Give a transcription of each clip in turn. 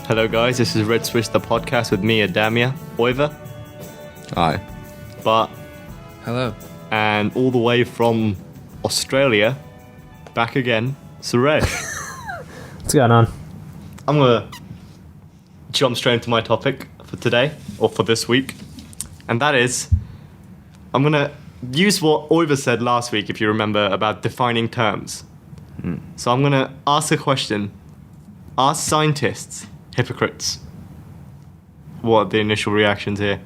Hello guys, this is Red Switch the podcast with me, Adamya, Oiva, Hi. Bart, Hello. and all the way from Australia, back again, Suresh. What's going on? I'm gonna jump straight into my topic for today, or for this week, and that is, I'm gonna use what Oiva said last week, if you remember, about defining terms. So I'm gonna ask a question. Are scientists hypocrites? What are the initial reactions here?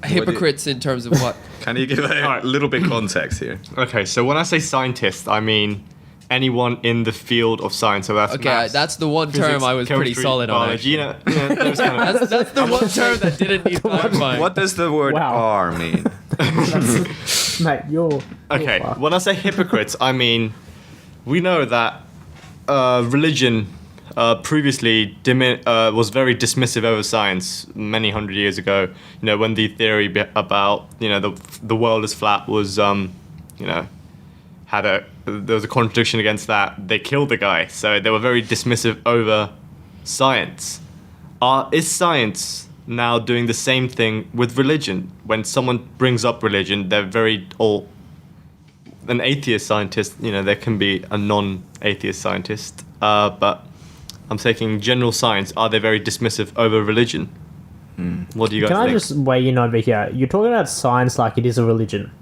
Hypocrites in terms of what? Can you give a little bit context here? Okay, so when I say scientist, I mean anyone in the field of science. So that's Okay, maths, that's the one physics, term I was pretty chemistry, solid on. biology, those kind of. That's the one term that didn't need clarifying. What does the word Wow. R mean? Mate, you're Okay, fucked. when I say hypocrites, I mean we know that religion previously was very dismissive over science many hundred years ago. You know, when the theory about the world is flat was there was a contradiction against that. They killed the guy, so they were very dismissive over science. Is science now doing the same thing with religion? When someone brings up religion, they're an atheist scientist, there can be a non-atheist scientist, but I'm taking general science. Are they very dismissive over religion? What do you guys Can I think? just weigh in over here? You're talking about science like it is a religion.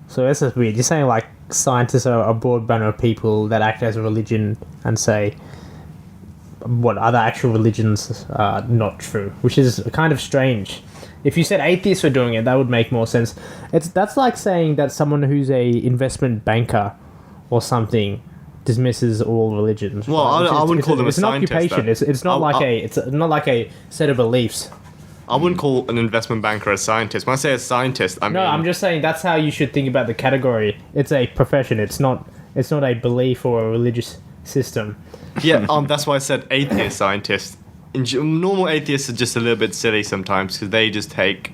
So that's just weird. You're saying like scientists are a broad banner of people that act as a religion and say what other actual religions are not true, which is kind of strange. If you said atheists were doing it, that would make more sense. That's like saying that someone who's a investment banker or something dismisses all religions. Well, I wouldn't call them a It's an scientist, occupation. though. It's not like a set of beliefs. I wouldn't call an investment banker a scientist. When I say a scientist, I mean... No, I'm just saying that's how you should think about the category. It's a profession. It's not a belief or a religious system. Yeah, that's why I said atheist scientist. Normal atheists are just a little bit silly sometimes because they just take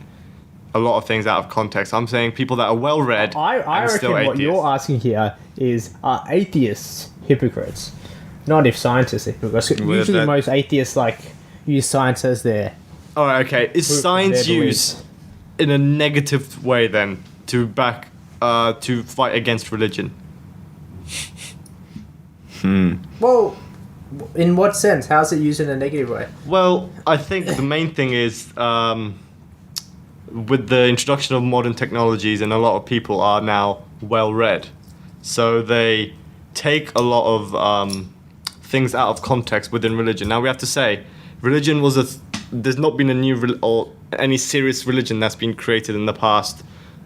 a lot of things out of context. I'm saying people that are well-read I and reckon still what atheists. you're asking here is, are atheists hypocrites? Not if scientists are hypocrites. Usually most atheists use science as their... All right, okay. Is proof of science their used beliefs. in a negative way then to fight against religion? Well, in what sense? How's it used in a negative way? Well, I think the main thing is with the introduction of modern technologies, and a lot of people are now well-read, so they take a lot of things out of context within religion. Now we have to say, religion there's not been a new or any serious religion that's been created in the past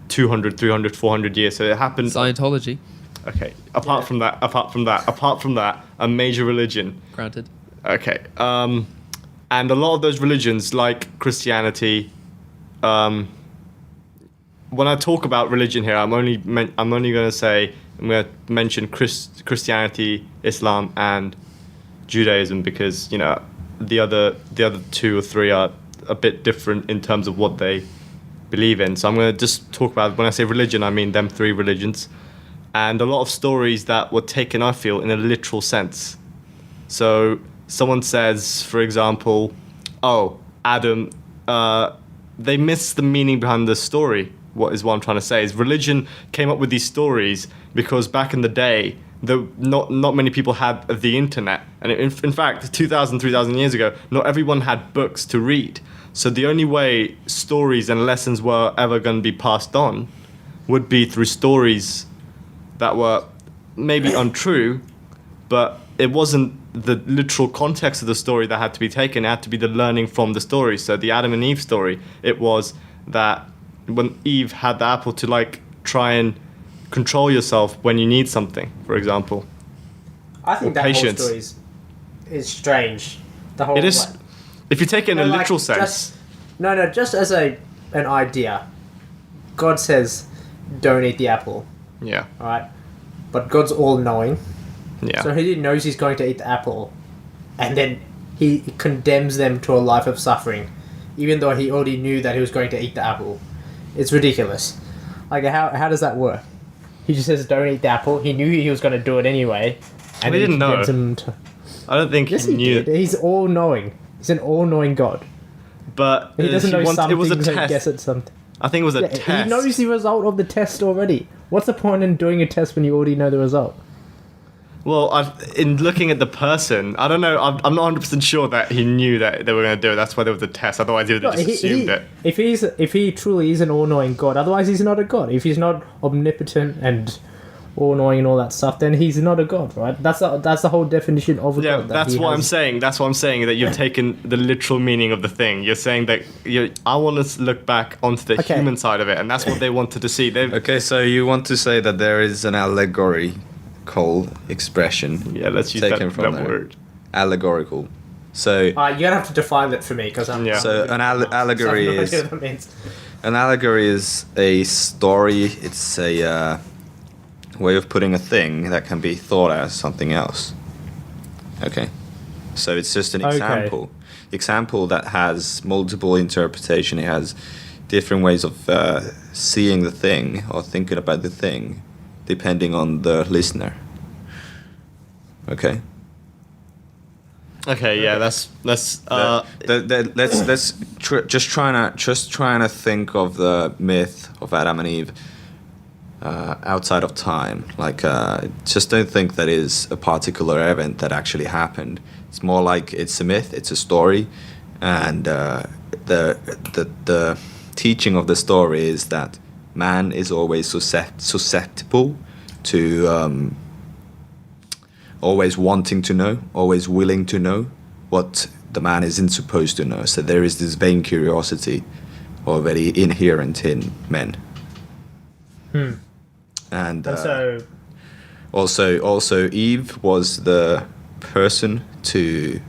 200, 300, 400 years. So it happened. Scientology. Okay. Apart from that, a major religion. Granted. Okay. And a lot of those religions, like Christianity, when I talk about religion here, I'm only going to mention Christianity, Islam, and Judaism because the other two or three are a bit different in terms of what they believe in. So I'm going to just talk about, when I say religion, I mean them three religions. And a lot of stories that were taken, I feel, in a literal sense. So someone says, for example, Adam, they miss the meaning behind the story. What I'm trying to say is religion came up with these stories because back in the day, not many people had the internet. And in fact, 2,000, 3,000 years ago, not everyone had books to read. So the only way stories and lessons were ever going to be passed on would be through stories that were maybe untrue, but it wasn't the literal context of the story that had to be taken. It had to be the learning from the story. So the Adam and Eve story, it was that when Eve had the apple to try and control yourself when you need something, for example. I think that patience. whole story is strange. The whole It is, if you take it in a literal sense. Just as an idea. God says, don't eat the apple. Yeah. Alright? But God's all-knowing. Yeah. So he knows he's going to eat the apple. And then he condemns them to a life of suffering. Even though he already knew that he was going to eat the apple. It's ridiculous. How does that work? He just says, don't eat the apple. He knew he was going to do it anyway. And He didn't know. I don't think Yes, he he knew. did. He's all-knowing. He's an all-knowing God. But He doesn't know some it was a things and test. guess at something. I think it was a Yeah, test. he knows the result of the test already. What's the point in doing a test when you already know the result? Well, in looking at the person, I don't know. I'm not 100% sure that he knew that they were going to do it. That's why there was a test. Otherwise, he would have just assumed it. If he truly is an all-knowing God, otherwise he's not a God. If he's not omnipotent and all-knowing and all that stuff, then he's not a God, right? That's the whole definition of a Yeah, God. that's what I'm saying. That's what I'm saying. That you've taken the literal meaning of the thing. You're saying that I want to look back onto the human side of it, and that's what they wanted to see. Okay, so you want to say that there is an allegorical expression. Yeah, let's use taken that from there. word. Allegorical. So you're gonna have to define that for me because I'm. Yeah. So an allegory I have no is idea what that means. an allegory is a story. It's a way of putting a thing that can be thought as something else. Okay, so it's just an example that has multiple interpretation. It has different ways of seeing the thing or thinking about the thing, depending on the listener. Okay. Okay, yeah, let's just trying to think of the myth of Adam and Eve outside of time. Like, just don't think that is a particular event that actually happened. It's more like it's a myth, it's a story, and the teaching of the story is that man is always susceptible to always wanting to know, always willing to know what the man isn't supposed to know. So there is this vain curiosity already inherent in men. And So also Eve was the person to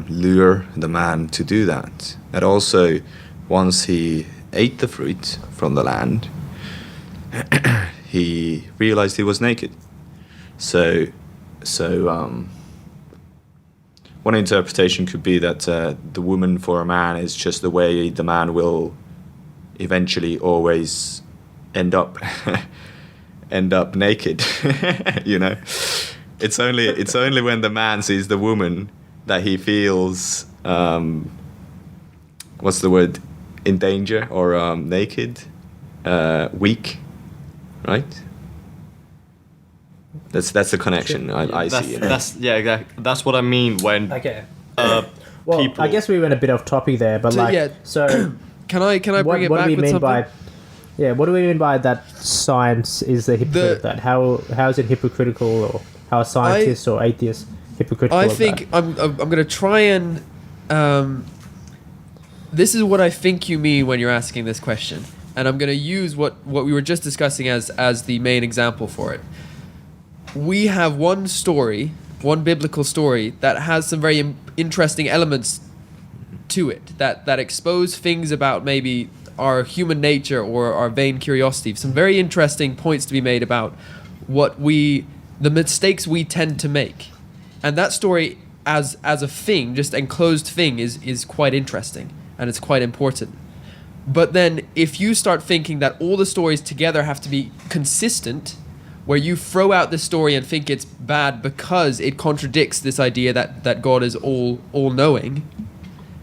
lure the man to do that. And also, once he ate the fruit from the land, he realized he was naked. So one interpretation could be that the woman for a man is just the way the man will eventually always end up naked. You know, it's only when the man sees the woman that he feels what's the word, in danger or naked, weak, right? That's the connection I see. Exactly. That's what I mean when well, people. I guess we went a bit off topic there, but so Can I bring it what back do we with mean something? by what do we mean by that science is the hypocrite? That how is it hypocritical, or how are scientists or atheists hypocritical? I think I'm going to try and this is what I think you mean when you're asking this question, and I'm going to use what we were just discussing as the main example for it. We have one biblical story that has some very interesting elements to it that expose things about maybe our human nature or our vain curiosity. Some very interesting points to be made about the mistakes we tend to make. And that story as a thing, just enclosed thing, is quite interesting and it's quite important. But then if you start thinking that all the stories together have to be consistent, where you throw out the story and think it's bad because it contradicts this idea that God is all-knowing,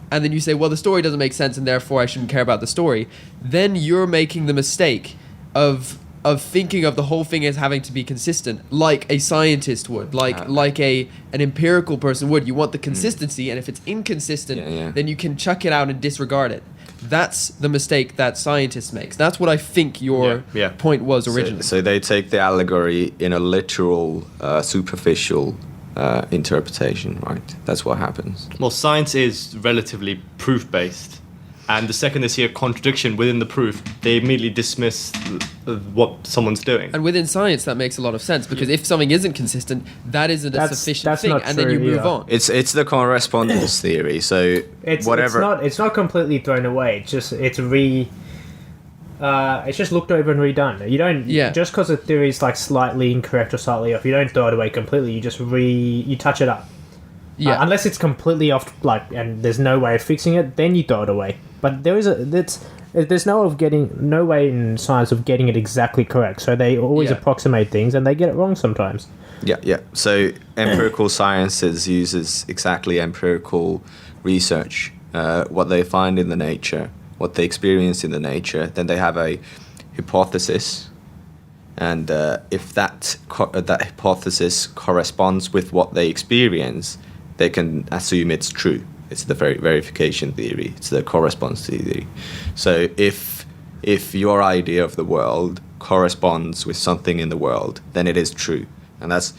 and then you say, well, the story doesn't make sense and therefore I shouldn't care about the story, then you're making the mistake of thinking of the whole thing as having to be consistent, like a scientist would, like an empirical person would. You want the consistency, and if it's inconsistent, then you can chuck it out and disregard it. That's the mistake that scientists make. That's what I think your point was originally. So they take the allegory in a literal, superficial interpretation, right? That's what happens. Well, science is relatively proof-based, and the second they see a contradiction within the proof, they immediately dismiss what someone's doing. And within science, that makes a lot of sense, because if something isn't consistent, that isn't a sufficient thing, and then you move on. It's the correspondence theory. So whatever. It's not completely thrown away. It's just it's just looked over and redone. You don't just because a theory is like slightly incorrect or slightly off, you don't throw it away completely. You just you touch it up. Yeah. Unless it's completely off, and there's no way of fixing it, then you throw it away. But there's no way in science of getting it exactly correct. So they always approximate things, and they get it wrong sometimes. Yeah. So empirical sciences uses exactly empirical research, what they find in the nature, what they experience in the nature. Then they have a hypothesis, and if that hypothesis corresponds with what they experience, they can assume it's true. It's the verification theory. It's the corresponds theory. So if your idea of the world corresponds with something in the world, then it is true. And that's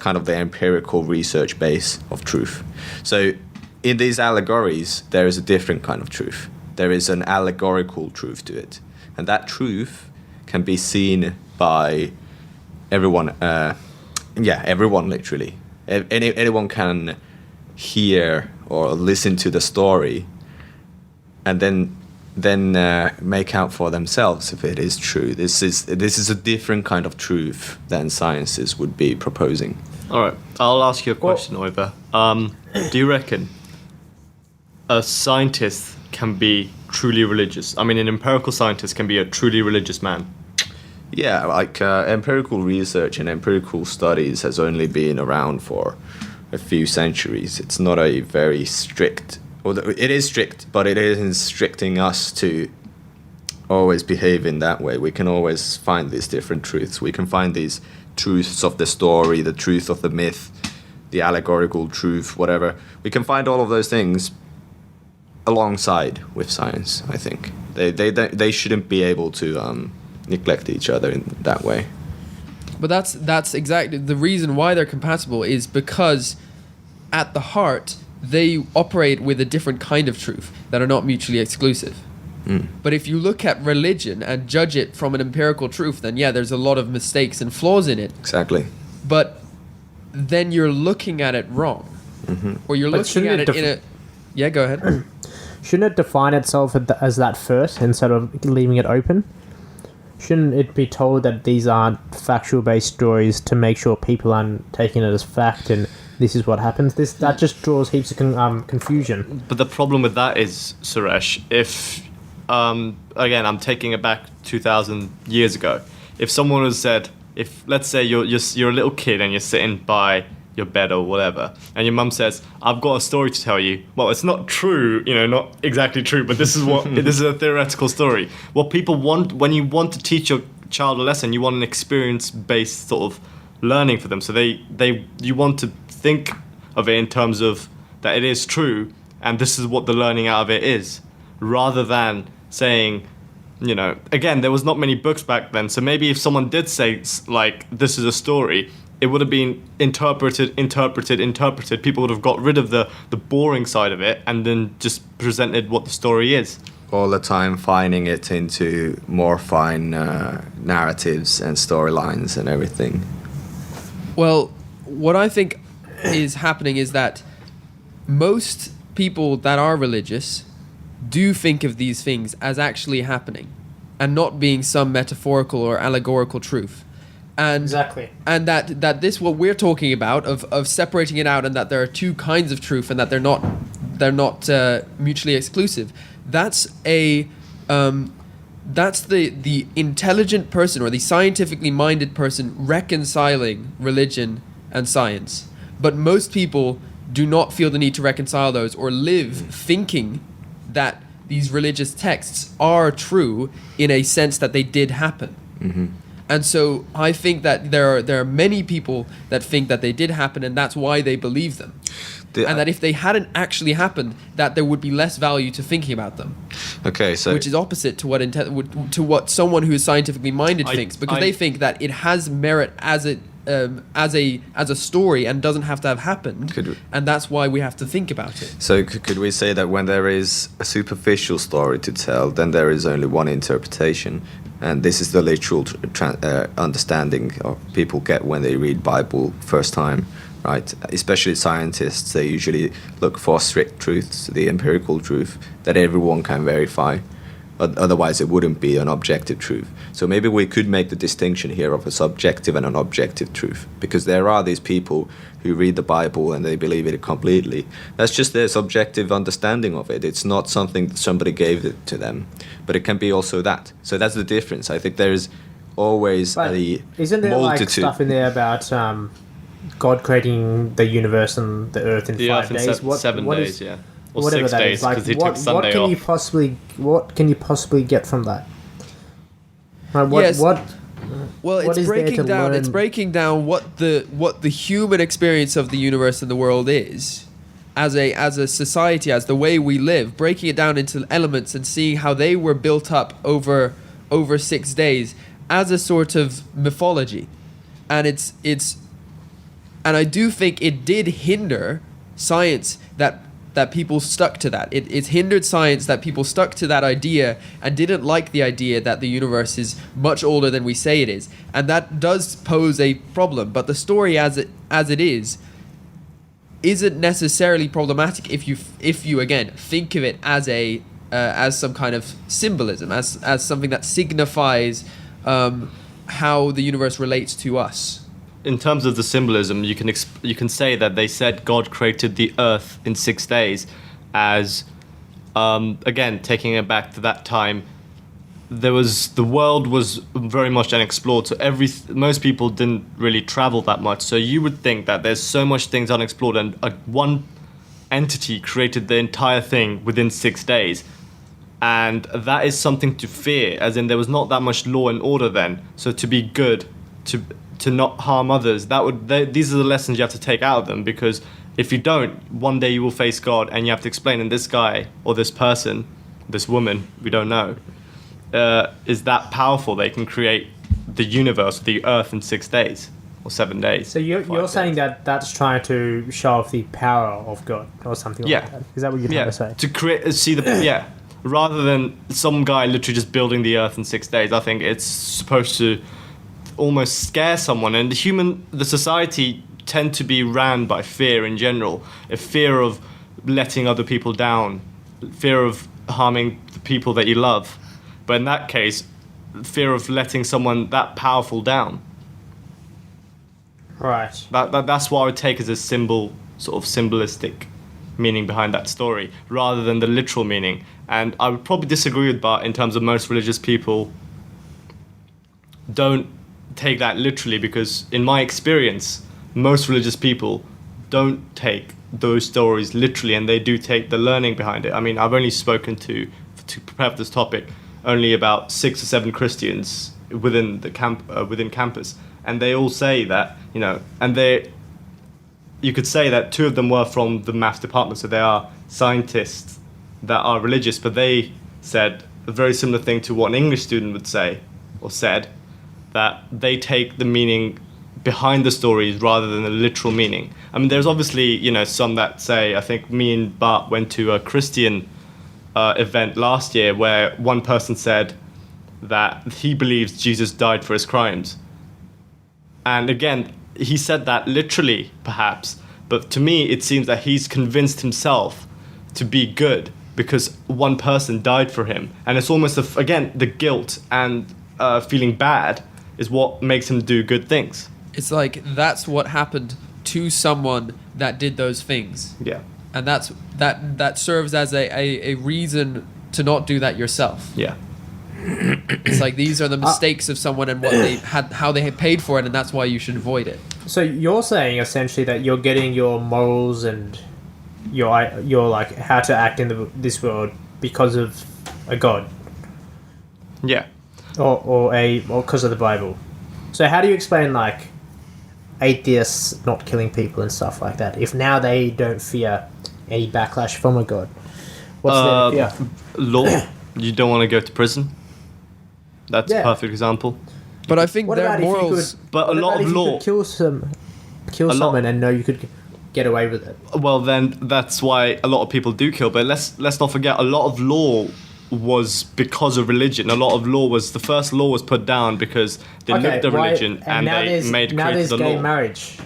kind of the empirical research base of truth. So in these allegories, there is a different kind of truth. There is an allegorical truth to it. And that truth can be seen by everyone. Everyone literally. Anyone can hear or listen to the story and then make out for themselves if it is true. This is a different kind of truth than sciences would be proposing. All right, I'll ask you a question, Oiva. Do you reckon a scientist can be truly religious? I mean, an empirical scientist can be a truly religious man. Yeah, like empirical research and empirical studies has only been around for a few centuries. It's not a very strict. Well, it is strict, but it isn't restricting us to always behave in that way. We can always find these different truths. We can find these truths of the story, the truth of the myth, the allegorical truth, whatever. We can find all of those things alongside with science, I think. They shouldn't be able to neglect each other in that way. But that's exactly the reason why they're compatible, is because at the heart they operate with a different kind of truth that are not mutually exclusive. But if you look at religion and judge it from an empirical truth, then yeah, there's a lot of mistakes and flaws in it. Exactly. But then you're looking at it wrong. Or you're looking at it in a... Yeah, go ahead. Shouldn't it define itself as that first instead of leaving it open? Shouldn't it be told that these aren't factual-based stories to make sure people aren't taking it as fact and this is what happens? That just draws heaps of confusion. But the problem with that is, Suresh, if, again, I'm taking it back 2,000 years ago. If someone had said, let's say you're a little kid and you're sitting by your bed or whatever, and your mum says, I've got a story to tell you. Well, it's not true, not exactly true, but this is this is a theoretical story. What people want, when you want to teach your child a lesson, you want an experience-based sort of learning for them. So you want to think of it in terms of that it is true, and this is what the learning out of it is, rather than saying, again, there was not many books back then, so maybe if someone did say, like, this is a story, it would have been interpreted. People would have got rid of the boring side of it and then just presented what the story is. All the time finding it into more fine narratives and storylines and everything. Well, what I think is happening is that most people that are religious do think of these things as actually happening and not being some metaphorical or allegorical truth. And exactly. And that this, what we're talking about, of separating it out, and that there are two kinds of truth and that they're not mutually exclusive. That's the intelligent person or the scientifically minded person reconciling religion and science. But most people do not feel the need to reconcile those or live thinking that these religious texts are true in a sense that they did happen. And so I think that there are many people that think that they did happen, and that's why they believe them. And that if they hadn't actually happened, that there would be less value to thinking about them. Okay, so which is opposite to what someone who is scientifically minded thinks, because they think that it has merit as a story and doesn't have to have happened, and that's why we have to think about it. So could we say that when there is a superficial story to tell, then there is only one interpretation, and this is the literal understanding of people get when they read Bible first time, right? Especially scientists, they usually look for strict truths, the empirical truth that everyone can verify. Otherwise, it wouldn't be an objective truth. So maybe we could make the distinction here of a subjective and an objective truth, because there are these people who read the Bible and they believe it completely. That's just their subjective understanding of it. It's not something that somebody gave it to them, but it can be also that. So that's the difference. I think there is always isn't there multitude. like stuff in there about God creating the universe and the earth in The 5 Earth in days. 7 what days, is- yeah, or whatever 6 that days is, like because he what, took Sunday off. what can you possibly get from that? Right, Yes. what Well, What it's is there breaking to down. It's learn? breaking down what the human experience of the universe and the world is, as a society, as the way we live. Breaking it down into elements and seeing how they were built up over 6 days as a sort of mythology, and it's and I do think it did hinder science that people stuck to that. It hindered science that people stuck to that idea and didn't like the idea that the universe is much older than we say it is. And that does pose a problem. But the story as it is isn't necessarily problematic if you again think of it as some kind of symbolism, as something that signifies how the universe relates to us. In terms of the symbolism, you can say that they said God created the earth in 6 days, as again taking it back to that time, the world was very much unexplored. So most people didn't really travel that much. So you would think that there's so much things unexplored, and one entity created the entire thing within 6 days, and that is something to fear. As in, there was not that much law and order then. So to be good, to not harm others, these are the lessons you have to take out of them, because if you don't, one day you will face God and you have to explain, and this guy or this person, this woman, we don't know, is that powerful. They can create the universe, the earth in 6 days or 7 days. So you're saying that that's trying to show off the power of God or something like that? Is that what you're trying to say? To create, rather than some guy literally just building the earth in 6 days. I think it's supposed to almost scare someone, and the society tend to be ran by fear in general, a fear of letting other people down, fear of harming the people that you love, but in that case, fear of letting someone that powerful down. Right. That's what I would take as a symbol, sort of symbolistic meaning behind that story, rather than the literal meaning. And I would probably disagree with Bart in terms of most religious people don't take that literally, because in my experience, most religious people don't take those stories literally, and they do take the learning behind it. I mean, I've only spoken to prepare for this topic, only about 6 or 7 Christians within within campus, and they all say that, and you could say that 2 of them were from the maths department, so they are scientists that are religious, but they said a very similar thing to what an English student would say or said, that they take the meaning behind the stories rather than the literal meaning. I mean, there's obviously, some that say, I think me and Bart went to a Christian event last year where one person said that he believes Jesus died for his crimes. And again, he said that literally, perhaps, but to me, it seems that he's convinced himself to be good because one person died for him. And it's almost, again, the guilt and feeling bad is what makes him do good things. It's like that's what happened to someone that did those things. Yeah. And that serves as a reason to not do that yourself. Yeah. It's like these are the mistakes of someone and what they had, how they had paid for it, and that's why you should avoid it. So you're saying essentially that you're getting your morals and your like how to act in this world because of a god. Yeah. Or because of the Bible. So how do you explain like atheists not killing people and stuff like that? If now they don't fear any backlash from a god, what's their fear? Law. You don't want to go to prison. That's a perfect example. But I think What their about morals. But a lot of law. Kill someone and know you could get away with it. Well, then that's why a lot of people do kill. But let's not forget, a lot of law was because of religion. A lot of law was, the first law was put down because they looked at religion and they created the gay law. marriage.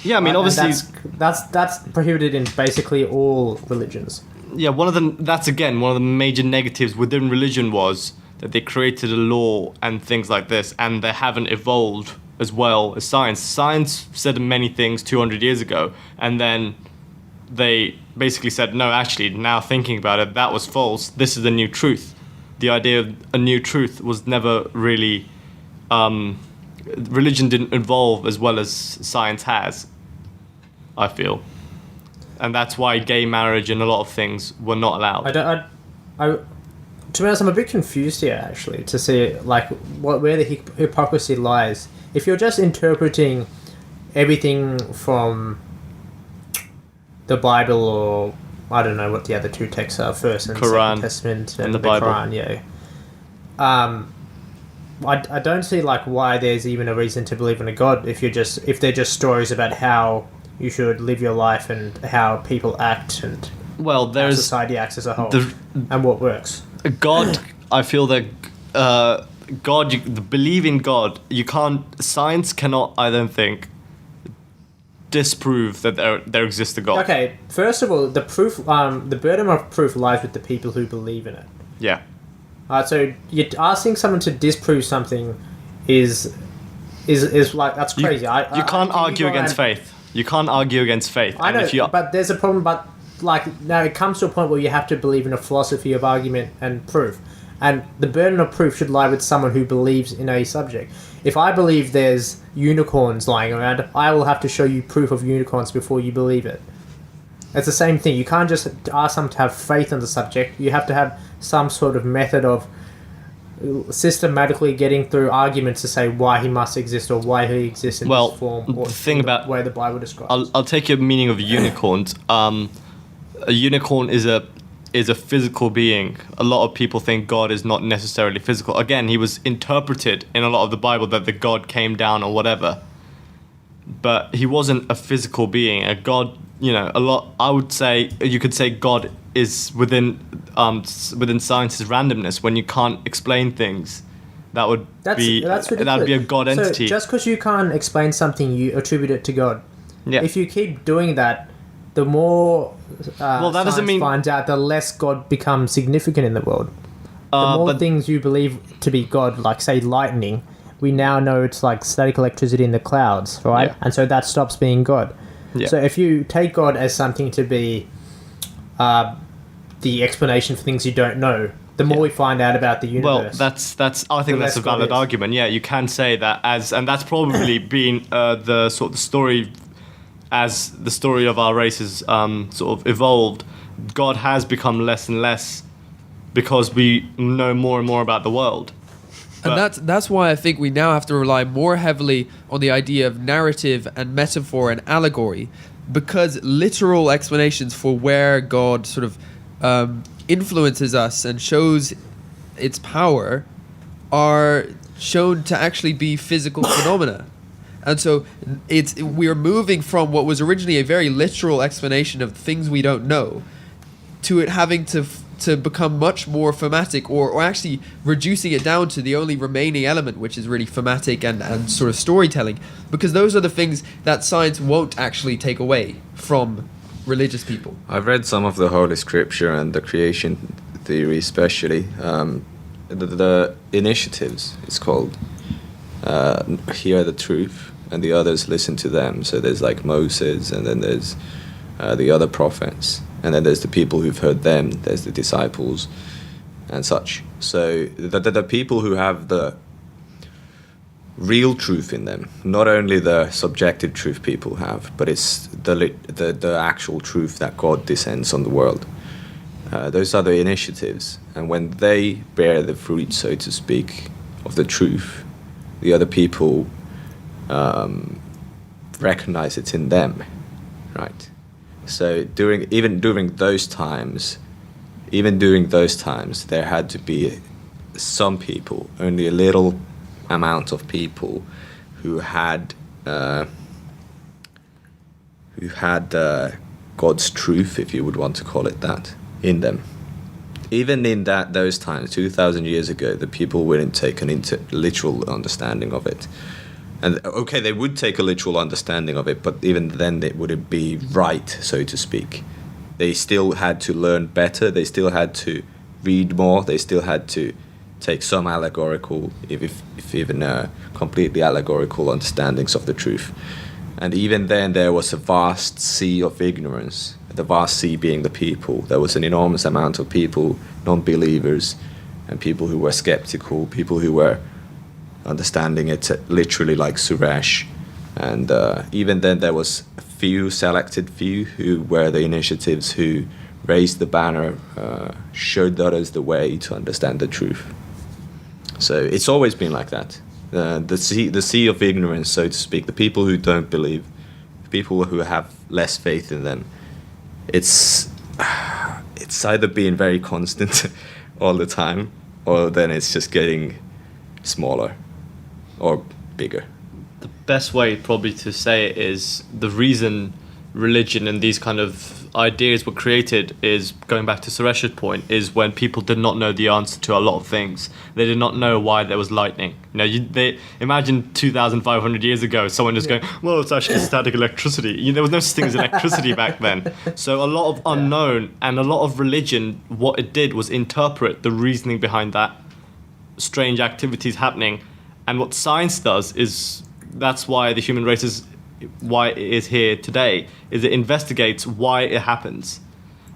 Yeah, I mean, obviously, that's prohibited in basically all religions. yeah, one of the major negatives within religion was that they created a law and things like this, and they haven't evolved as well as science. Science said many things 200 years ago, and then they basically said, no, actually, now thinking about it, that was false. This is a new truth. The idea of a new truth was never really religion didn't evolve as well as science has, I feel. And that's why gay marriage and a lot of things were not allowed. To be honest, I'm a bit confused here, actually, to see like where the hypocrisy lies. If you're just interpreting everything from the Bible, or I don't know what the other two texts are, First and Quran, Second Testament, and the Bible. Quran, yeah. I don't see like why there's even a reason to believe in a God if they're just stories about how you should live your life and how people act and how society acts as a whole and what works. God, I feel that believe in God. You can't. Science cannot, I don't think, disprove that there exists a God. Okay, first of all, the burden of proof lies with the people who believe in it. Yeah. So you're asking someone to disprove something is like, that's crazy. You can't argue against faith. You can't argue against faith. I know, but there's a problem. But like now, it comes to a point where you have to believe in a philosophy of argument and proof, and the burden of proof should lie with someone who believes in a subject. If I believe there's unicorns lying around, I will have to show you proof of unicorns before you believe it. It's the same thing. You can't just ask someone to have faith in the subject. You have to have some sort of method of systematically getting through arguments to say why he must exist or why he exists in this form, or the thing about way the Bible describes. I'll take your meaning of unicorns. A unicorn is a physical being. A lot of people think God is not necessarily physical. Again, he was interpreted in a lot of the Bible that the God came down or whatever, but he wasn't a physical being. A God, I would say you could say God is within science's randomness. When you can't explain things, that'd be a God entity. So just because you can't explain something, you attribute it to God. Yeah. If you keep doing that, the more that doesn't mean finds out, the less God becomes significant in the world. The more things you believe to be God, like say lightning, we now know it's like static electricity in the clouds, right? Yeah. And so that stops being God. Yeah. So if you take God as something to be the explanation for things you don't know, the more we find out about the universe. Well, I think that's a valid argument. Yeah, you can say that and that's probably been the sort of story. As the story of our race has sort of evolved, God has become less and less because we know more and more about the world. And that's why I think we now have to rely more heavily on the idea of narrative and metaphor and allegory, because literal explanations for where God sort of influences us and shows its power are shown to actually be physical phenomena. And so we're moving from what was originally a very literal explanation of things we don't know to it having to become much more thematic, or actually reducing it down to the only remaining element, which is really thematic and sort of storytelling, because those are the things that science won't actually take away from religious people. I've read some of the Holy Scripture and the creation theory especially. The initiatives, it's called, hear the truth, and the others listen to them. So there's like Moses, and then there's the other prophets, and then there's the people who've heard them, there's the disciples and such. So the people who have the real truth in them, not only the subjective truth people have, but it's the actual truth that God descends on the world. Those are the initiatives, and when they bear the fruit, so to speak, of the truth, the other people recognize it in them, right? So during those times, there had to be some people, only a little amount of people, who had God's truth, if you would want to call it that, in them. Even in those times, 2,000 years ago, the people wouldn't take an literal understanding of it. And okay, they would take a literal understanding of it, but even then it wouldn't be right, so to speak. They still had to learn better, they still had to read more, they still had to take some allegorical, if even completely allegorical understandings of the truth. And even then there was a vast sea of ignorance, the vast sea being the people. There was an enormous amount of people, non-believers, and people who were skeptical, people who were understanding it literally like Suresh. And even then there was a few selected few who were the initiatives who raised the banner, showed others the way to understand the truth. So it's always been like that. The sea of ignorance, so to speak, the people who don't believe, the people who have less faith in them, it's either being very constant all the time, or then it's just getting smaller or bigger. The best way probably to say it is the reason religion and these kind of ideas were created is, going back to Suresh's point, is when people did not know the answer to a lot of things. They did not know why there was lightning. They imagine 2,500 years ago someone just going, well, it's actually static electricity. There was no such thing as electricity back then. So a lot of unknown, and a lot of religion, what it did was interpret the reasoning behind that strange activities happening. And what science does is, that's why the human race is, why it is here today, is it investigates why it happens.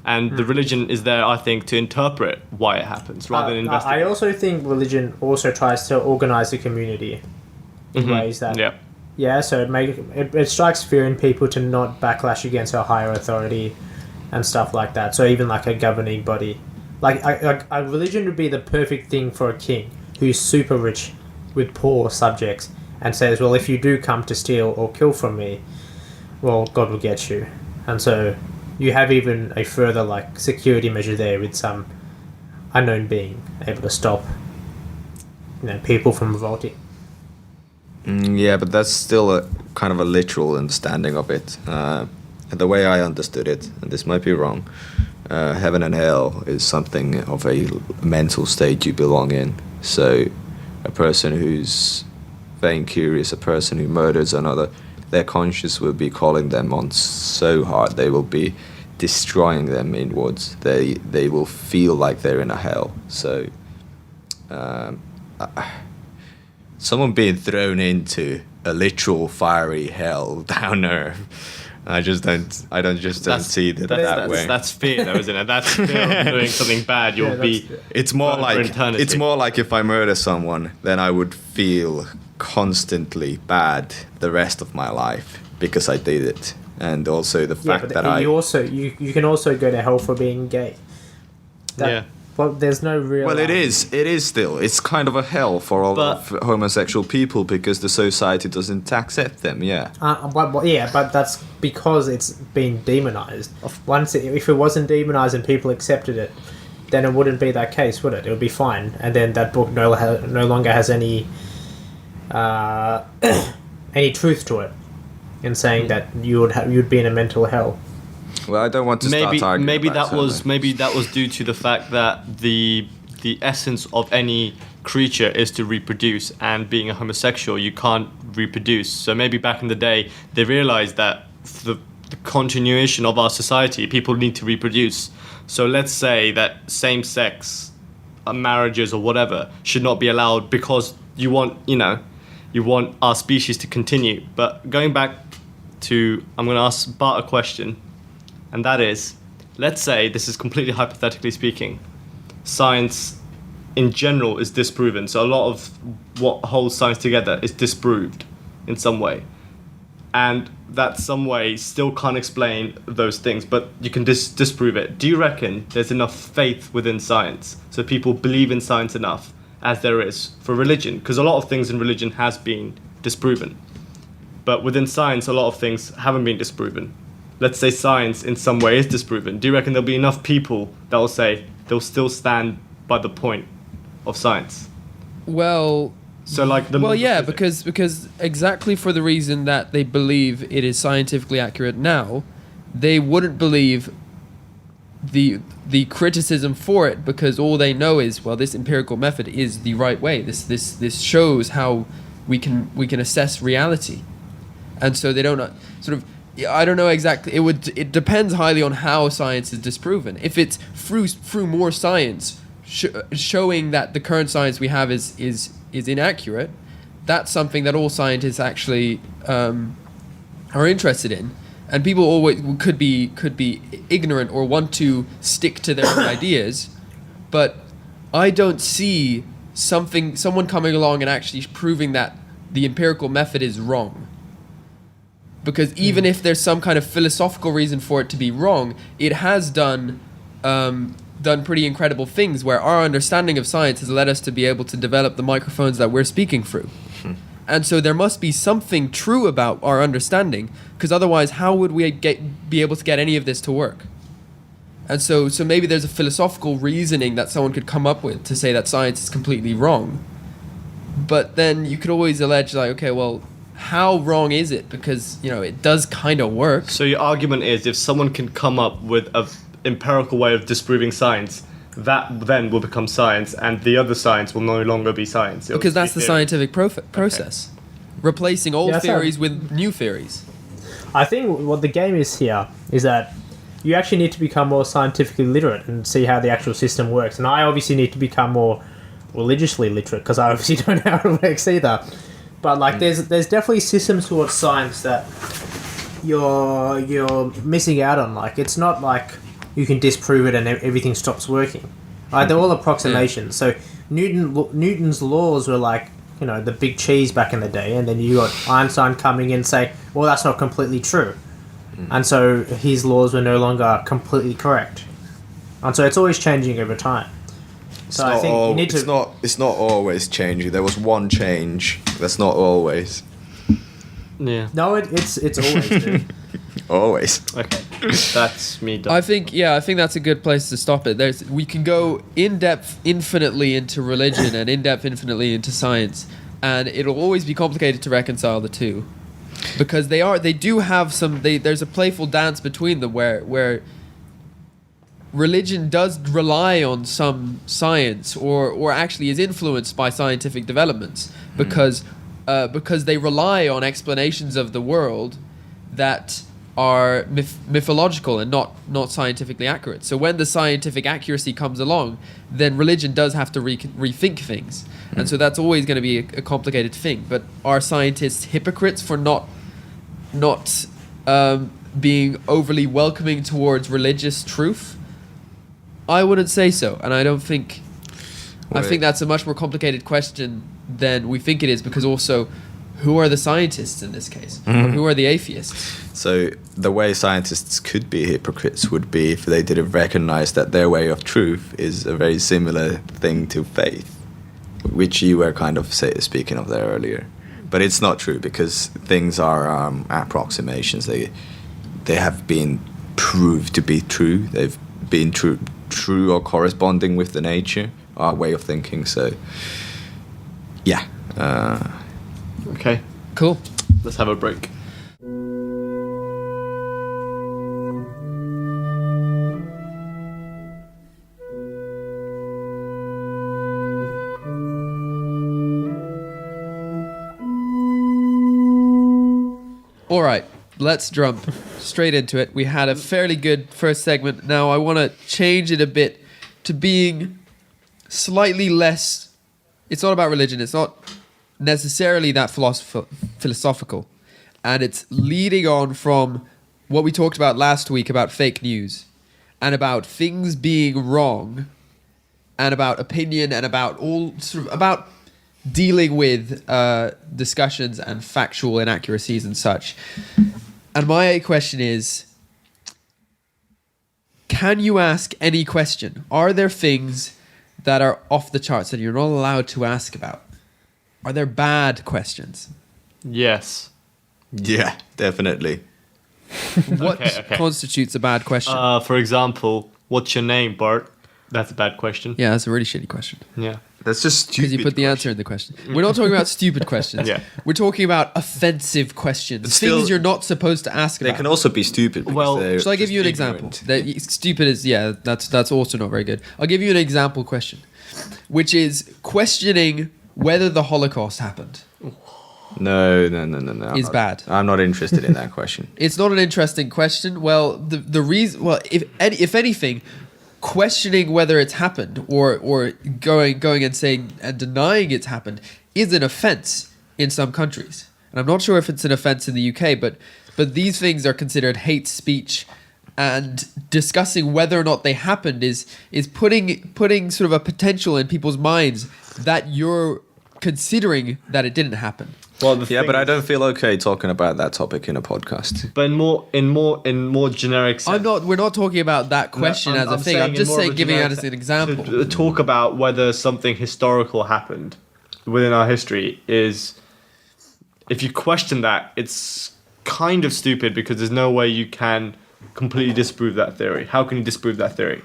And the religion is there, I think, to interpret why it happens rather than investigate. I also think religion also tries to organize the community in ways that... So it strikes fear in people to not backlash against a higher authority and stuff like that. So even like a governing body. Like a religion would be the perfect thing for a king who's super rich with poor subjects, and says, well, if you do come to steal or kill from me, well, God will get you. And so you have even a further like security measure there with some unknown being able to stop people from revolting. Yeah, but that's still a kind of a literal understanding of it. The way I understood it, and this might be wrong, heaven and hell is something of a mental state you belong in. So a person who's vain curious, a person who murders another, their conscience will be calling them on so hard, they will be destroying them inwards. They will feel like they're in a hell. So someone being thrown into a literal fiery hell down earth, I don't see that way. That's fear, though, isn't it? That's fear of doing something bad. It's more like if I murder someone, then I would feel constantly bad the rest of my life because I did it, and also the fact that you can also go to hell for being gay. Well, there's no real. Well, it is still. It's kind of a hell for all of homosexual people because the society doesn't accept them. Yeah. But that's because it's been demonized. If it wasn't demonized and people accepted it, then it wouldn't be that case, would it? It would be fine, and then that book no longer has any truth to it in saying that you'd be in a mental hell. Well, I don't want to start arguing. Maybe that was due to the fact that the essence of any creature is to reproduce, and being a homosexual, you can't reproduce. So maybe back in the day, they realized that for the continuation of our society, people need to reproduce. So let's say that same-sex marriages or whatever should not be allowed because you want our species to continue. But going back to, I'm going to ask Bart a question. And that is, let's say, this is completely hypothetically speaking, science in general is disproven. So a lot of what holds science together is disproved in some way. And that some way still can't explain those things, but you can disprove it. Do you reckon there's enough faith within science so people believe in science enough as there is for religion? Because a lot of things in religion has been disproven. But within science, a lot of things haven't been disproven. Let's say science in some way is disproven. Do you reckon there'll be enough people that will say they'll still stand by the point of science? Well, so like because exactly for the reason that they believe it is scientifically accurate now, they wouldn't believe the criticism for it because all they know is, well, this empirical method is the right way. This shows how we can assess reality, and so they don't sort of. I don't know exactly. It depends highly on how science is disproven. If it's through more science showing that the current science we have is inaccurate, that's something that all scientists actually are interested in. And people always could be ignorant or want to stick to their own ideas, but I don't see someone coming along and actually proving that the empirical method is wrong. Because even if there's some kind of philosophical reason for it to be wrong, it has done pretty incredible things where our understanding of science has led us to be able to develop the microphones that we're speaking through. And so there must be something true about our understanding, because otherwise how would we be able to get any of this to work? And so maybe there's a philosophical reasoning that someone could come up with to say that science is completely wrong. But then you could always allege, like, okay, well, how wrong is it? Because, it does kind of work. So your argument is if someone can come up with an empirical way of disproving science, that then will become science, and the other science will no longer be science. Because that's the scientific process. Okay. Replacing old theories with new theories. I think what the game is here is that you actually need to become more scientifically literate and see how the actual system works. And I obviously need to become more religiously literate because I obviously don't know how it works either. But there's definitely systems towards science that you're missing out on. Like, it's not like you can disprove it and everything stops working. They're all approximations. So Newton's laws were like, the big cheese back in the day, and then you got Einstein coming in and say, well, that's not completely true. And so his laws were no longer completely correct. And so it's always changing over time. So I think you need to... It's not always changing. There was one change. That's not always. Yeah. No, it's always, dude. Always. Okay. That's me done. I think that's a good place to stop it. We can go in depth infinitely into religion and in depth infinitely into science, and it'll always be complicated to reconcile the two, because they do have there's a playful dance between them where religion does rely on some science or actually is influenced by scientific developments because they rely on explanations of the world that are mythological and not scientifically accurate. So when the scientific accuracy comes along, then religion does have to rethink things. And so that's always going to be a complicated thing. But are scientists hypocrites for not being overly welcoming towards religious truth? I wouldn't say so. And I don't think... I think that's a much more complicated question than we think it is, because also, who are the scientists in this case? Or who are the atheists? So the way scientists could be hypocrites would be if they didn't recognize that their way of truth is a very similar thing to faith, which you were kind of speaking of there earlier. But it's not true, because things are approximations. They have been proved to be true. They've been true or corresponding with the nature, our way of thinking. So, yeah. Okay. Cool. Let's have a break. All right, let's jump straight into it. We had a fairly good first segment. Now I want to change it a bit to being slightly less... It's not about religion. It's not necessarily that philosophical. And it's leading on from what we talked about last week about fake news and about things being wrong and about opinion and about about dealing with discussions and factual inaccuracies and such. And my question is, can you ask any question? Are there things that are off the charts that you're not allowed to ask about? Are there bad questions? Yes. Yeah, definitely. What Okay. constitutes a bad question? For example, what's your name, Bart? That's a bad question. Yeah, that's a really shitty question. Yeah. That's just stupid. Because you put the answer in the question. We're not talking about stupid questions. Yeah. We're talking about offensive questions. But still, things you're not supposed to ask They about. can also be stupid. Well, Shall I give you an example? Stupid is, that's also not very good. I'll give you an example question, which is questioning whether the Holocaust happened. No. Is bad. I'm not interested in that question. It's not an interesting question. Well, the reason, if anything, questioning whether it's happened or going and saying and denying it's happened is an offense in some countries. And I'm not sure if it's an offense in the UK, but these things are considered hate speech, and discussing whether or not they happened is putting sort of a potential in people's minds that you're considering that it didn't happen. Well, but I don't feel okay talking about that topic in a podcast. But in more generic sense. We're not talking about that question as a thing. I'm just saying, giving it as an example. To talk about whether something historical happened within our history is, if you question that, it's kind of stupid because there's no way you can completely disprove that theory. How can you disprove that theory?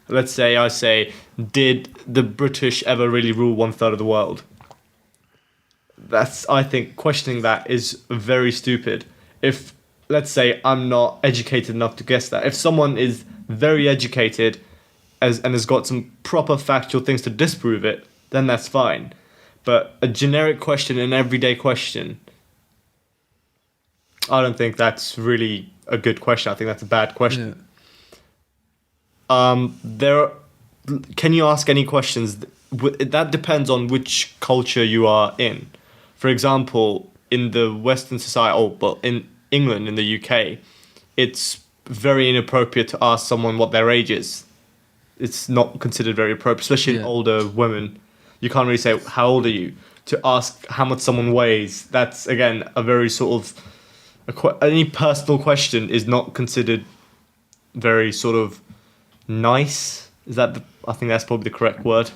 Let's say I say, did the British ever really rule 1/3 of the world? I think questioning that is very stupid. If, let's say, I'm not educated enough to guess that. If someone is very educated and has got some proper factual things to disprove it, then that's fine. But a generic question, an everyday question, I don't think that's really a good question. I think that's a bad question. Yeah. Can you ask any questions? That depends on which culture you are in. For example, in the Western society, in England, in the UK, it's very inappropriate to ask someone what their age is. It's not considered very appropriate, especially in older women. You can't really say, how old are you? To ask how much someone weighs, that's, again, a very sort of... any personal question is not considered very sort of nice. I think that's probably the correct word.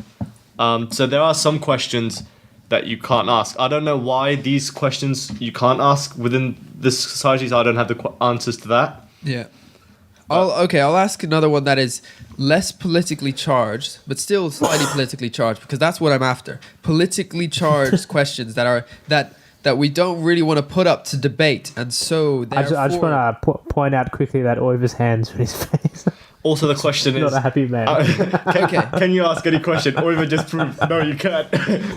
So there are some questions that you can't ask. I don't know why these questions you can't ask within this society, so I don't have the answers to that. Yeah. I'll ask another one that is less politically charged, but still slightly politically charged, because that's what I'm after. Politically charged questions that we don't really want to put up to debate, and so therefore... I just want to point out quickly that Oiva's hands in his face. Also, the question is... Not a happy man. Can you ask any question? Oiva just proved, no, you can't.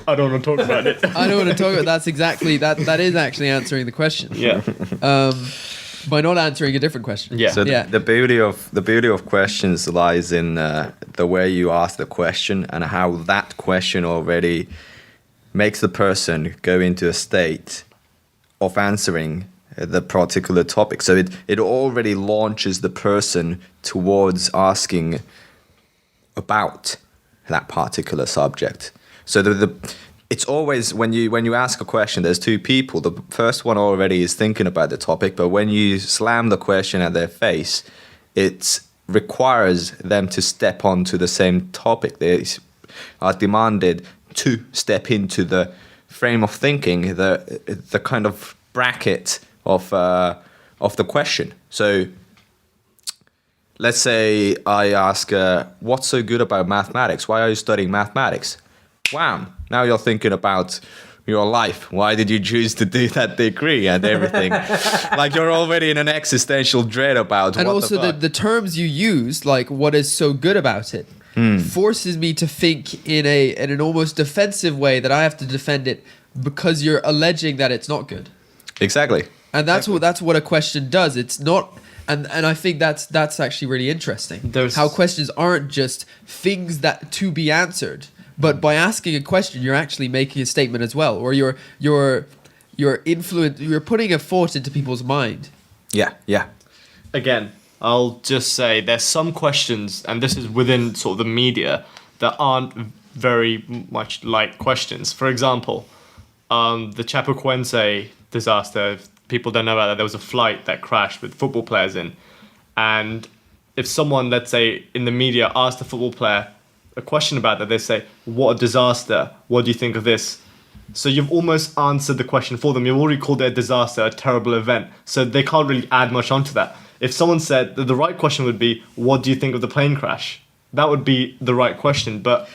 I don't want to talk about it. I don't want to talk about That's exactly... That is actually answering the question. Yeah. By not answering a different question. Yeah. So the beauty of questions lies in the way you ask the question and how that question already makes the person go into a state of answering the particular topic. So it already launches the person towards asking about that particular subject. So it's always when you ask a question, there's two people. The first one already is thinking about the topic, but when you slam the question at their face, it requires them to step onto the same topic. They are demanded to step into the frame of thinking, the kind of bracket of the question. So let's say I ask, what's so good about mathematics? Why are you studying mathematics? Wham! Now you're thinking about your life. Why did you choose to do that degree and everything? Like you're already in an existential dread about. And also the terms you use, like what is so good about it, forces me to think in an almost defensive way that I have to defend it because you're alleging that it's not good. Exactly. And that's what a question does. It's not, and I think that's actually really interesting. How questions aren't just things that to be answered, but by asking a question, you're actually making a statement as well, or you're putting a thought into people's mind. Yeah. Again, I'll just say there's some questions, and this is within sort of the media, that aren't very much like questions. For example, the Chapecoense disaster. People don't know about that. There was a flight that crashed with football players in. And if someone, let's say, in the media asked a football player a question about that, they say, what a disaster. What do you think of this? So you've almost answered the question for them. You've already called it a disaster, a terrible event. So they can't really add much onto that. If someone said that the right question would be, what do you think of the plane crash? That would be the right question. But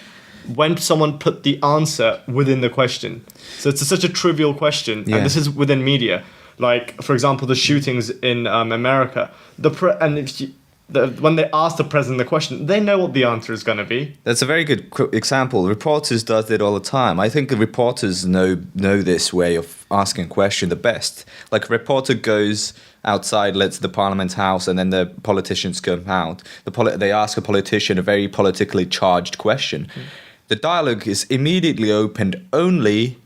when someone put the answer within the question, so it's such a trivial question, and this is within media. Like, for example, the shootings in America. When they ask the president the question, they know what the answer is going to be. That's a very good example. Reporters does it all the time. I think the reporters know this way of asking a question the best. Like a reporter goes outside, let's the Parliament House, and then the politicians come out. They ask a politician a very politically charged question. The dialogue is immediately opened only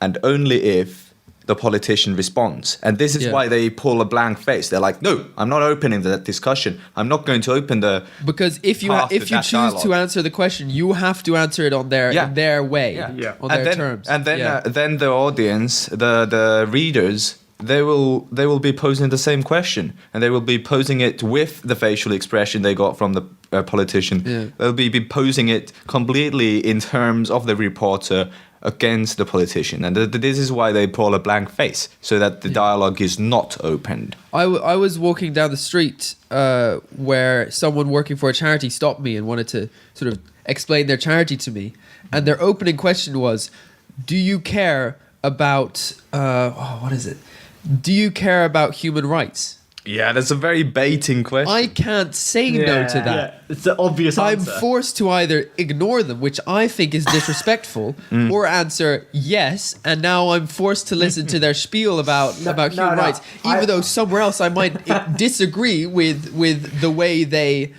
if the politician responds. And this is why they pull a blank face. They're like, no, I'm not opening that discussion. I'm not going to open the... Because if you choose dialogue. to answer the question, you have to answer it on their in their way, on their terms. And then the audience, the readers, they will be posing the same question, and they will be posing it with the facial expression they got from the politician. Yeah. They'll be posing it completely in terms of the reporter against the politician, and this is why they pull a blank face, so that the dialogue is not opened. I was walking down the street where someone working for a charity stopped me and wanted to sort of explain their charity to me, and their opening question was, do you care about what is it? Do you care about human rights? Yeah, that's a very baiting question. I can't say no to that. Yeah, it's the obvious answer. I'm forced to either ignore them, which I think is disrespectful, or answer yes, and now I'm forced to listen to their spiel about human rights, even though somewhere else I might disagree with the way they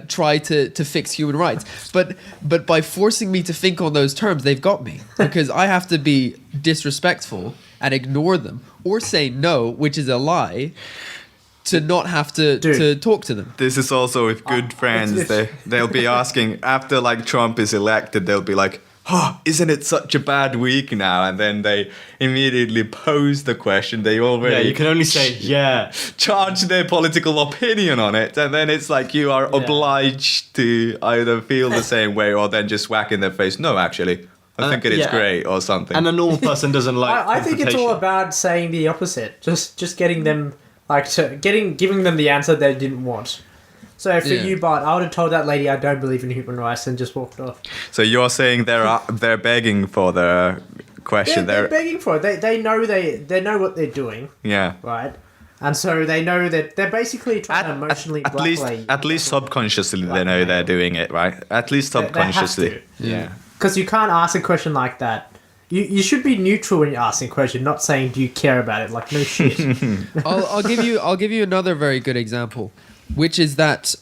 try to fix human rights. But by forcing me to think on those terms, they've got me, because I have to be disrespectful and ignore them, or say no, which is a lie, to not have to talk to them. This is also with good friends. They'll be asking, after like Trump is elected, they'll be like, oh, isn't it such a bad week now? And then they immediately pose the question. They already you can only say charge their political opinion on it, and then it's like you are obliged to either feel the same way or then just whack in their face. No, actually, I think it is great or something. And a normal person doesn't like. I think it's all about saying the opposite. Just getting them giving them the answer they didn't want. So for you, Bart, I would have told that lady I don't believe in human rights and just walked off. So you're saying they're begging for the question. They're begging for it. They know they know what they're doing. Yeah. Right. And so they know that they're basically trying to emotionally blackmail you. At least subconsciously they know they're doing it, right? At least subconsciously. They have to. Because you can't ask a question like that. You should be neutral when you're asking a question, not saying do you care about it. Like, no shit. I'll give you another very good example, which is that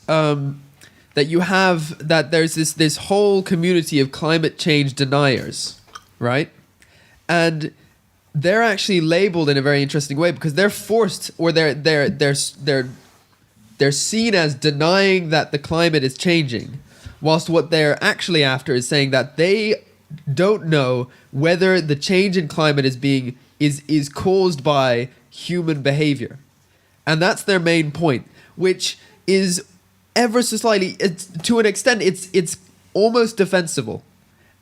there's this whole community of climate change deniers, right? And they're actually labeled in a very interesting way, because they're forced, or they're seen as denying that the climate is changing, whilst what they're actually after is saying that they don't know whether the change in climate is caused by human behavior. And that's their main point, which is ever so slightly, to an extent, it's almost defensible.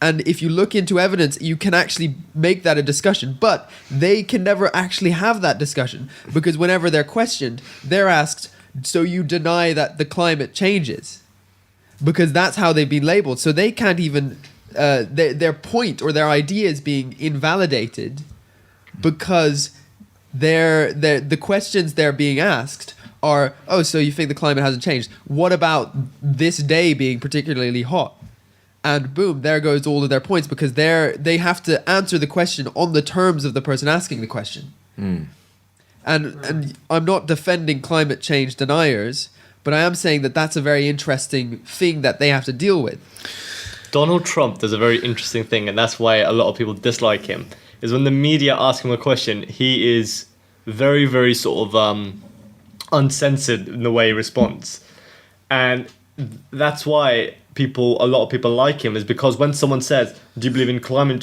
And if you look into evidence, you can actually make that a discussion. But they can never actually have that discussion, because whenever they're questioned, they're asked, so you deny that the climate changes? Because that's how they've been labeled. So they can't even... their point or their idea is being invalidated, because the questions they're being asked are, oh, so you think the climate hasn't changed? What about this day being particularly hot? And boom, there goes all of their points, because they have to answer the question on the terms of the person asking the question. And I'm not defending climate change deniers, but I am saying that that's a very interesting thing that they have to deal with. Donald Trump does a very interesting thing, and that's why a lot of people dislike him, is when the media ask him a question, he is very, very sort of uncensored in the way he responds. And that's why a lot of people like him, is because when someone says, do you believe in climate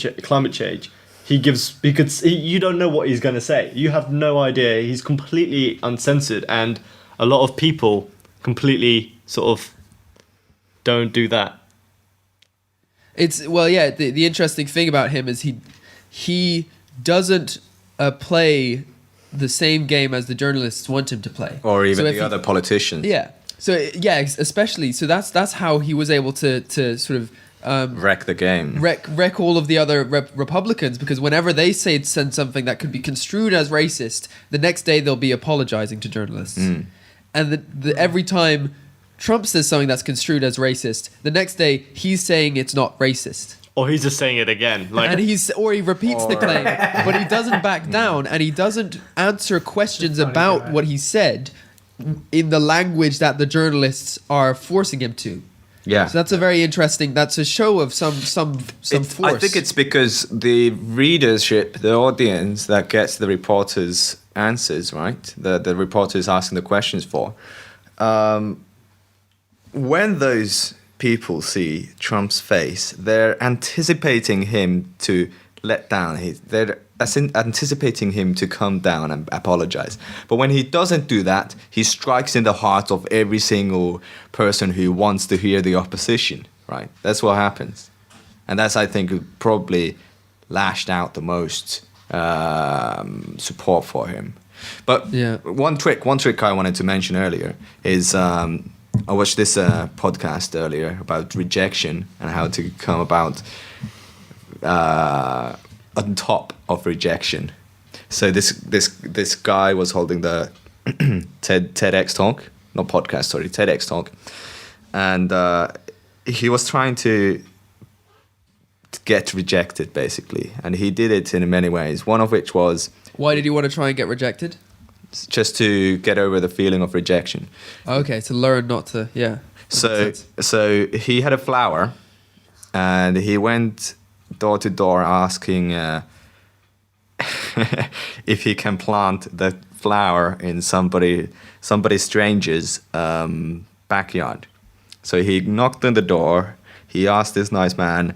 change? You don't know what he's going to say. You have no idea. He's completely uncensored, and a lot of people completely sort of don't do that. The interesting thing about him is he doesn't play the same game as the journalists want him to play, or even the other politicians. Yeah. So especially. So that's how he was able to sort of wreck the game, wreck all of the other Republicans, because whenever they send something that could be construed as racist, the next day they'll be apologizing to journalists, and every time Trump says something that's construed as racist, the next day he's saying it's not racist. Or he's just saying it again. And he repeats the claim, but he doesn't back down, and he doesn't answer questions about what he said in the language that the journalists are forcing him to. Yeah. So that's a very interesting. That's a show of some force. I think it's because the readership, the audience that gets the reporters' answers, right? The reporters asking the questions for. When those people see Trump's face, they're anticipating him to let down. They're anticipating him to come down and apologize. But when he doesn't do that, he strikes in the heart of every single person who wants to hear the opposition, right? That's what happens. And that's, I think, probably lashed out the most support for him. But one trick I wanted to mention earlier is I watched this podcast earlier about rejection and how to come about on top of rejection. So this guy was holding the TEDx talk, not podcast, sorry, TEDx talk, and he was trying to get rejected basically, and he did it in many ways. One of which was, why did you want to try and get rejected? Just to get over the feeling of rejection. Okay, to learn not to, yeah. So he had a flower, and he went door to door asking if he can plant the flower in somebody stranger's backyard. So he knocked on the door. He asked this nice man,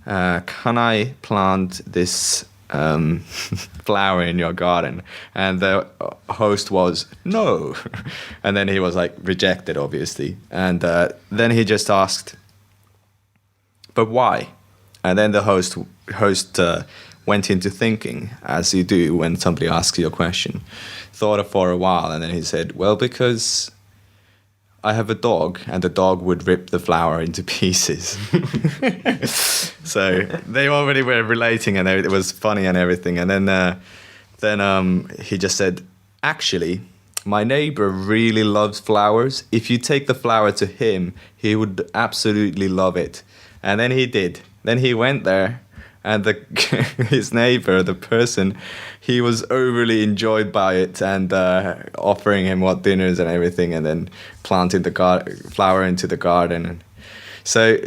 "Can I plant this flower in your garden?" And the host was no. And then he was like rejected, obviously. And then he just asked, "But why?" And then the host went into thinking, as you do when somebody asks you a question. Thought for a while, and then he said, "Well, because I have a dog, and the dog would rip the flower into pieces." So they already were relating, and it was funny and everything. And then he just said, "Actually, my neighbor really loves flowers. If you take the flower to him, he would absolutely love it." And then he did. Then he went there, and his neighbor, the person, he was overly enjoyed by it, and offering him what dinners and everything, and then planting the flower into the garden. And so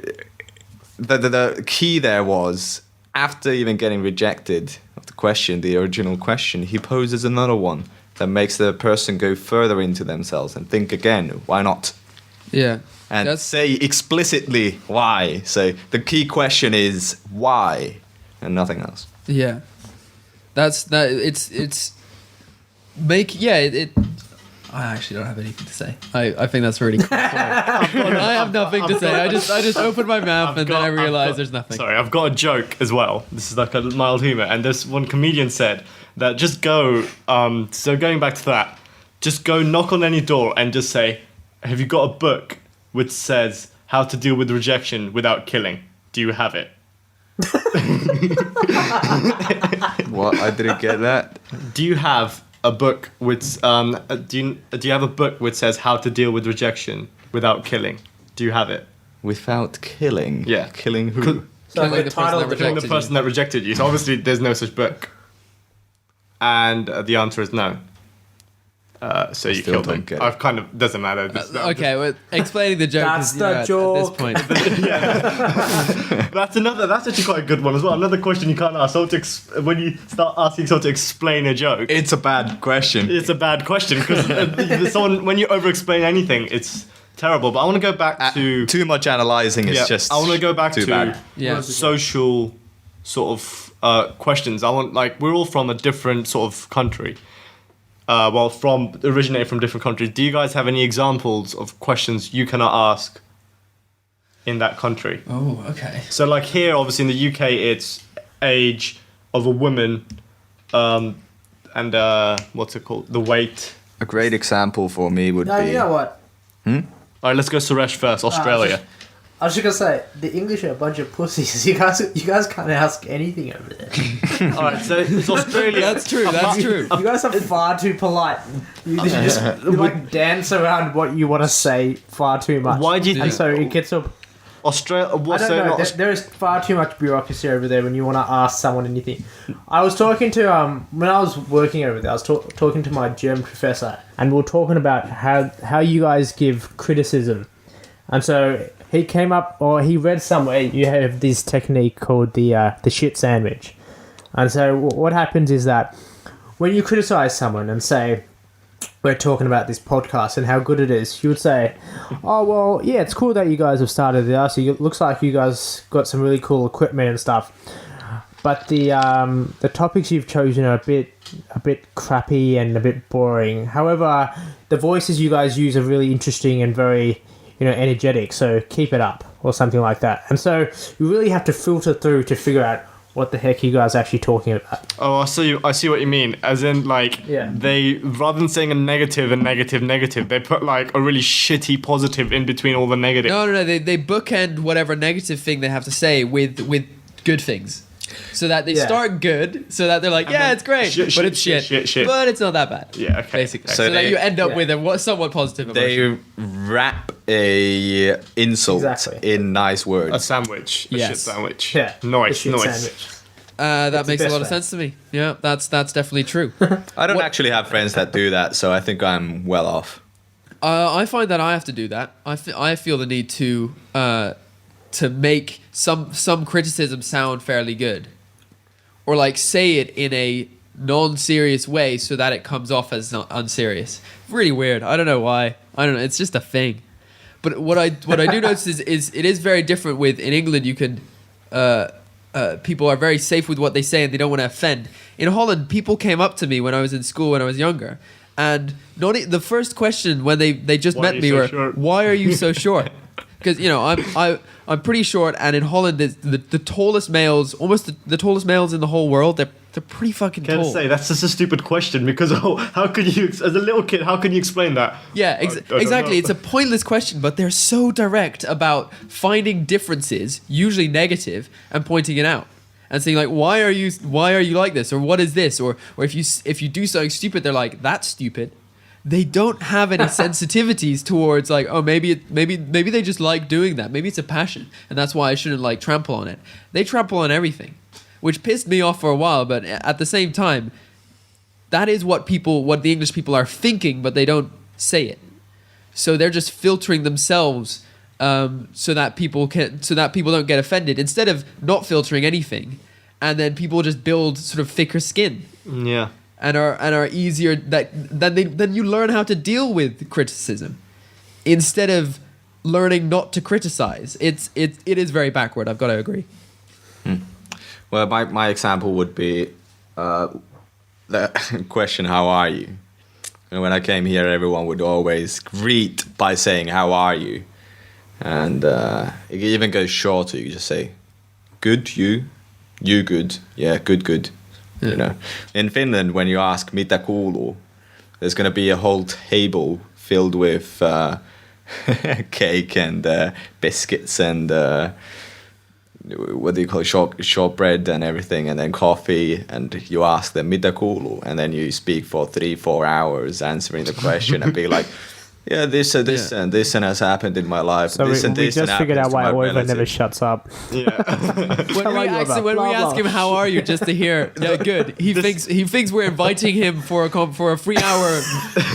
the key there was, after even getting rejected of the question, the original question, he poses another one that makes the person go further into themselves and think again, why not? Yeah. And say explicitly why. So the key question is why, and nothing else. Yeah, it's make it. I actually don't have anything to say. I think that's really cool. I have nothing to say. I just opened my mouth and then I realized there's nothing. Sorry, I've got a joke as well. This is like a mild humor, and this one comedian said that just go. So going back to that, just go knock on any door and just say, "Have you got a book which says how to deal with rejection without killing? Do you have it?" What? I didn't get that. Do you have a book which do you have a book which says how to deal with rejection without killing? Do you have it? Without killing? Yeah. Killing who? So Killing the the title person of that the Killing the person that rejected you. So obviously there's no such book. And the answer is no. So you still killed don't them. get it. I've kind of doesn't matter. Okay, well, explaining the joke That's is the at joke. this point. That's actually quite a good one as well. Another question you can't ask. When you start asking someone to explain a joke, It's a bad question. it's a bad question because when you over-explain anything, it's terrible. But I want to go back to Too much analyzing is yeah, just I want to go back too to bad. Yeah. social sort of questions. I want we're all from a different sort of country. Originate from different countries. Do you guys have any examples of questions you cannot ask in that country? Oh, okay. So, like here, obviously in the UK, it's age of a woman, and what's it called? The weight. A great example for me would No, be... you know what? All right, let's go Suresh first. Australia. I was just gonna say the English are a bunch of pussies. You guys can't ask anything over there. All right, so it's Australia. That's true. That's true. You guys are far too polite. You like dance around what you want to say far too much. Why do you And think so it gets up. Australia? I don't know. There is far too much bureaucracy over there when you want to ask someone anything. I was talking to when I was working over there. I was talking to my German professor, and we were talking about how you guys give criticism And so he came up, or he read somewhere, you have this technique called the shit sandwich. And so what happens is that when you criticize someone and say, we're talking about this podcast and how good it is, you would say, oh, well, yeah, it's cool that you guys have started this. It looks like you guys got some really cool equipment and stuff. But the topics you've chosen are a bit crappy and a bit boring. However, the voices you guys use are really interesting and very, energetic. So keep it up, or something like that. And so you really have to filter through to figure out what the heck you guys are actually talking about. Oh, I see what you mean. As in, they, rather than saying a negative, they put like a really shitty positive in between all the negative. No. They bookend whatever negative thing they have to say with good things. So that they start good, so that they're like, yeah, it's great, but it's shit, but it's not that bad. Yeah, okay. Basically. So that you end up with a somewhat positive emotion. They wrap a insult in nice words. A sandwich. A shit sandwich. Yeah. Nice. Sandwich. That makes a lot of sense to me. Yeah, that's definitely true. I don't actually have friends that do that, so I think I'm well off. I find that I have to do that. I feel the need to make some criticism sound fairly good, or like say it in a non-serious way so that it comes off as not unserious. Really weird. I don't know why. I don't know. It's just a thing. But what I do notice is it is very different. In England, you can people are very safe with what they say and they don't want to offend. In Holland, people came up to me when I was in school when I was younger, and the first question when they just met me were, "Why are you so short?" Because I'm pretty short, and in Holland, the tallest males, almost the tallest males in the whole world, they're pretty fucking tall. Can't say that's just a stupid question, because how could you, as a little kid, how can you explain that? Yeah, exactly. It's a pointless question, but they're so direct about finding differences, usually negative, and pointing it out and saying like, why are you like this, or what is this, or if you do something stupid, they're like, that's stupid. They don't have any sensitivities towards like, oh, maybe they just like doing that. Maybe it's a passion, and that's why I shouldn't like trample on it. They trample on everything, which pissed me off for a while. But at the same time, that is what the English people are thinking, but they don't say it. So they're just filtering themselves so that people don't get offended, instead of not filtering anything, and then people just build sort of thicker skin. Yeah. And are easier then you learn how to deal with criticism instead of learning not to criticize. It is very backward. I've got to agree. Well, my example would be the question, "How are you?" And when I came here, everyone would always greet by saying, "How are you?" And it even goes shorter. You just say, "Good, you good, yeah, good." Yeah. In Finland, when you ask "Mitä kuuluu?", there's going to be a whole table filled with cake and biscuits and what do you call it, shortbread and everything, and then coffee, and you ask them "Mitä kuuluu?", and then you speak for 3-4 hours answering the question and be like, yeah, this and this and has happened in my life. So this and we this just and figured out why Oiva relative. never shuts up. Yeah. When we ask him how are you, just to hear, yeah, good. He thinks we're inviting him for a 3-hour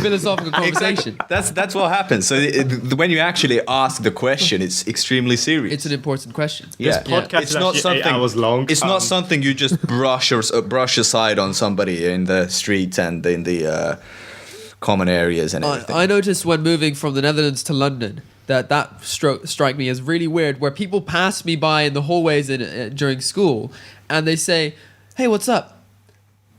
philosophical conversation. Exactly. That's what happens. So when you actually ask the question, it's extremely serious. It's an important question. This podcast is actually 8 hours long. It's not something you just brush aside on somebody in the street and in the common areas and everything. I noticed when moving from the Netherlands to London that strike me as really weird, where people pass me by in the hallways during school, and they say, "Hey, what's up?"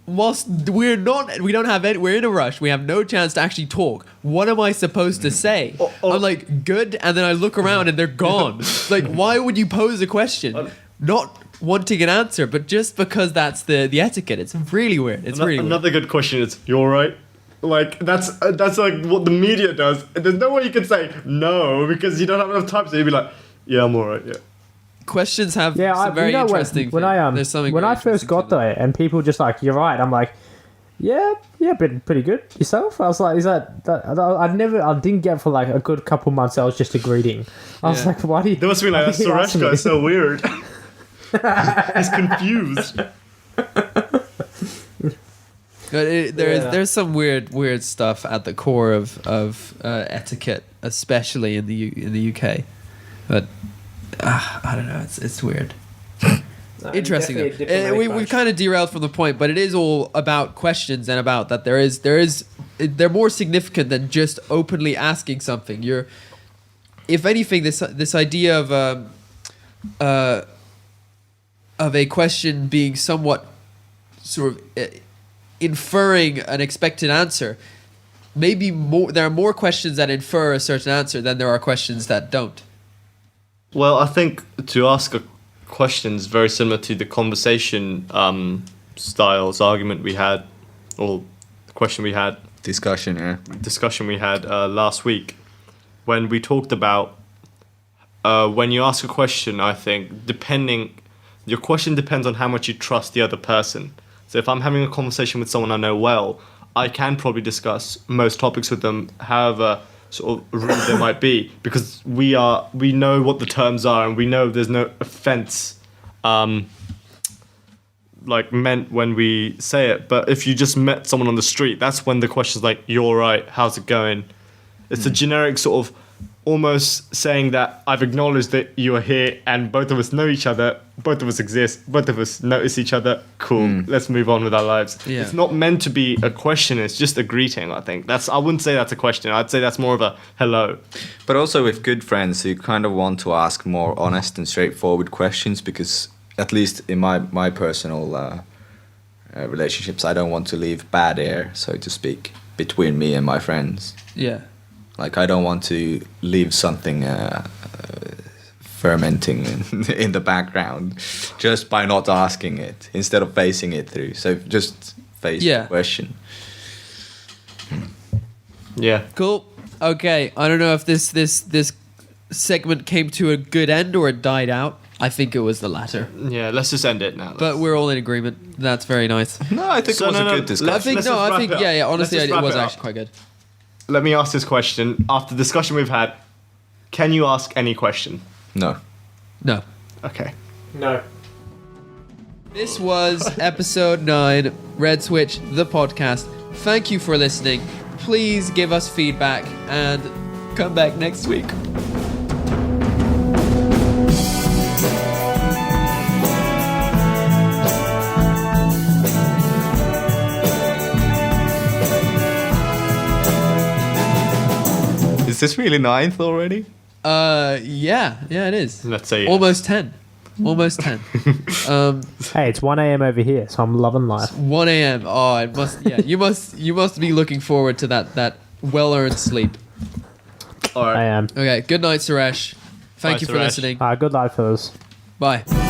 Whilst we're in a rush, we have no chance to actually talk. What am I supposed to say? I'm like, good, and then I look around and they're gone. Like, why would you pose a question? Not wanting an answer, but just because that's the etiquette. It's really weird. Another good question is, "You alright?" Like, that's like what the media does. There's no way you can say no, because you don't have enough time. So you'd be like, "Yeah, I'm alright." Yeah. Questions have some very interesting. When I first got there, and people just like, "You're right," I'm like, "Yeah, pretty good." Yourself? I was like, "Is that?" I didn't get for like a good couple months. I was just a greeting. I was like, "Why do you?" They must be like, "That Suresh guy is so weird." He's confused. But there's some weird stuff at the core of etiquette, especially in the UK. But I don't know. It's weird. Interesting though. We've kind of derailed from the point, but it is all about questions and about that they're more significant than just openly asking something. If anything, this idea of a question being somewhat sort of inferring an expected answer, maybe more. There are more questions that infer a certain answer than there are questions that don't. Well, I think to ask a question is very similar to the conversation styles argument we had, or the question we had. Discussion we had last week when we talked about when you ask a question, I think your question depends on how much you trust the other person. So if I'm having a conversation with someone I know well, I can probably discuss most topics with them, however sort of rude they might be, because we know what the terms are and we know there's no offense like meant when we say it. But if you just met someone on the street, that's when the question's like, "You're right, how's it going?" It's a generic sort of almost saying that I've acknowledged that you are here and both of us know each other, both of us exist, both of us notice each other. Cool, let's move on with our lives. Yeah. It's not meant to be a question, it's just a greeting, I think. I wouldn't say that's a question, I'd say that's more of a hello. But also with good friends, you kind of want to ask more honest and straightforward questions, because at least in my personal relationships, I don't want to leave bad air, so to speak, between me and my friends. Yeah. Like, I don't want to leave something fermenting in the background just by not asking it, instead of facing it through. So just face the question. Yeah. Cool. Okay. I don't know if this segment came to a good end or it died out. I think it was the latter. Yeah, let's just end it now. But we're all in agreement. That's very nice. No, I think it was a good discussion. Honestly, it was actually quite good. Let me ask this question. After the discussion we've had, can you ask any question? No. No. Okay. No. This was episode 9, Red Switch, the podcast. Thank you for listening. Please give us feedback and come back next week. Is this really 9th already? Yeah, it is. Let's say almost 10. Almost 10. Hey, it's 1 a.m. over here, so I'm loving life. 1 a.m. Oh, it must. Yeah, you must be looking forward to that well-earned sleep. All right. I am. Okay. Good night, Suresh. Thank Bye, you for Suresh. listening. Good night, fellas. Bye.